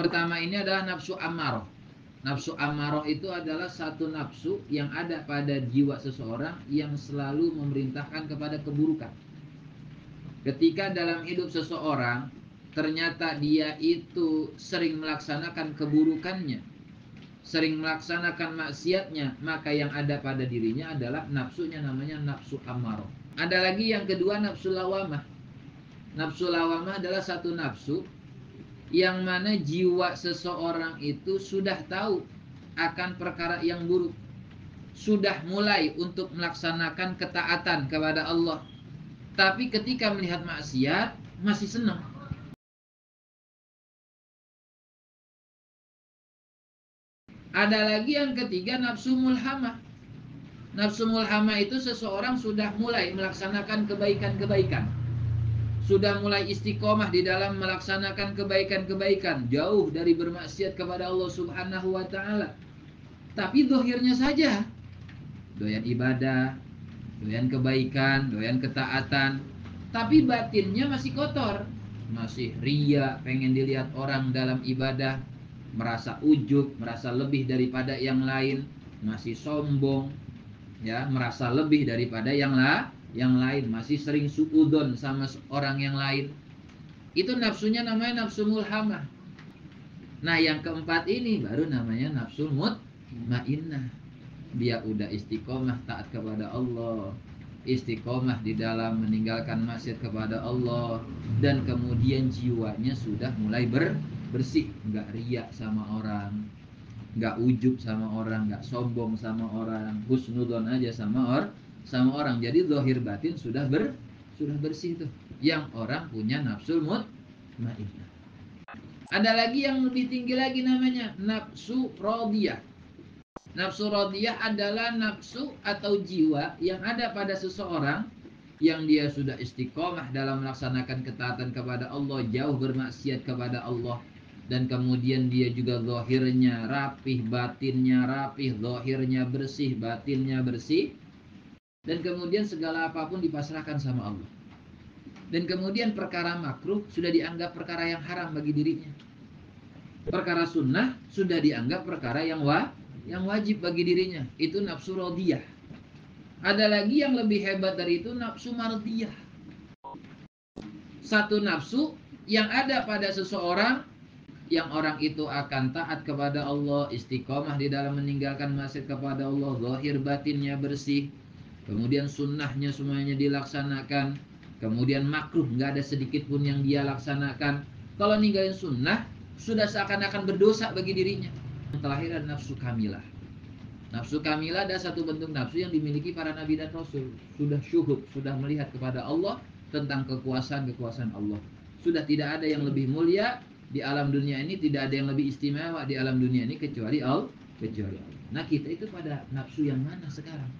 pertama ini adalah nafsu ammaroh. Nafsu ammaroh itu adalah satu nafsu yang ada pada jiwa seseorang yang selalu memerintahkan kepada keburukan. Ketika dalam hidup seseorang ternyata dia itu sering melaksanakan keburukannya, sering melaksanakan maksiatnya, maka yang ada pada dirinya adalah nafsunya, namanya nafsu ammaroh. Ada lagi yang kedua, nafsu lawamah. Nafsu lawamah adalah satu nafsu yang mana jiwa seseorang itu sudah tahu akan perkara yang buruk, sudah mulai untuk melaksanakan ketaatan kepada Allah, tapi ketika melihat maksiat masih senang. Ada lagi yang ketiga, nafsu mulhamah. Nafsu mulhamah itu seseorang sudah mulai melaksanakan kebaikan-kebaikan, sudah mulai istiqomah di dalam melaksanakan kebaikan-kebaikan, jauh dari bermaksiat kepada Allah Subhanahu wa ta'ala, tapi dohirnya saja doyan ibadah, doyan kebaikan, doyan ketaatan, tapi batinnya masih kotor, masih ria, pengen dilihat orang dalam ibadah, merasa ujub, merasa lebih daripada yang lain, masih sombong, ya, merasa lebih daripada yang lain, masih sering suudon sama orang yang lain. Itu nafsunya namanya nafsu mulhamah. Nah, yang keempat ini baru namanya nafsu mutmainnah. Dia udah istiqomah taat kepada Allah, istiqomah di dalam meninggalkan maksiat kepada Allah, dan kemudian jiwanya sudah mulai bersih, nggak riak sama orang, nggak ujub sama orang, nggak sombong sama orang, husnudon aja sama orang. Jadi zahir batin sudah bersih tuh, yang orang punya nafsu mutmainnah. Ada lagi yang lebih tinggi lagi, namanya nafsu radiyah. Nafsu radiyah adalah nafsu atau jiwa yang ada pada seseorang yang dia sudah istiqomah dalam melaksanakan ketaatan kepada Allah, jauh bermaksiat kepada Allah, dan kemudian dia juga zahirnya rapih, batinnya rapih, zahirnya bersih, batinnya bersih, dan kemudian segala apapun dipasrahkan sama Allah. Dan kemudian perkara makruh sudah dianggap perkara yang haram bagi dirinya, perkara sunnah sudah dianggap perkara yang wajib bagi dirinya. Itu nafsu radiyah. Ada lagi yang lebih hebat dari itu, nafsu mardiyah. Satu nafsu yang ada pada seseorang, yang orang itu akan taat kepada Allah, istiqomah di dalam meninggalkan maksiat kepada Allah, zahir batinnya bersih, kemudian sunnahnya semuanya dilaksanakan, kemudian makruh nggak ada sedikit pun yang dia laksanakan. Kalau ninggalin sunnah sudah seakan-akan berdosa bagi dirinya. Yang terakhir adalah nafsu kamilah. Nafsu kamilah adalah satu bentuk nafsu yang dimiliki para nabi dan rasul. Sudah syuhud, sudah melihat kepada Allah tentang kekuasaan Allah. Sudah tidak ada yang lebih mulia di alam dunia ini, tidak ada yang lebih istimewa di alam dunia ini kecuali Allah. Nah, kita itu pada nafsu yang mana sekarang?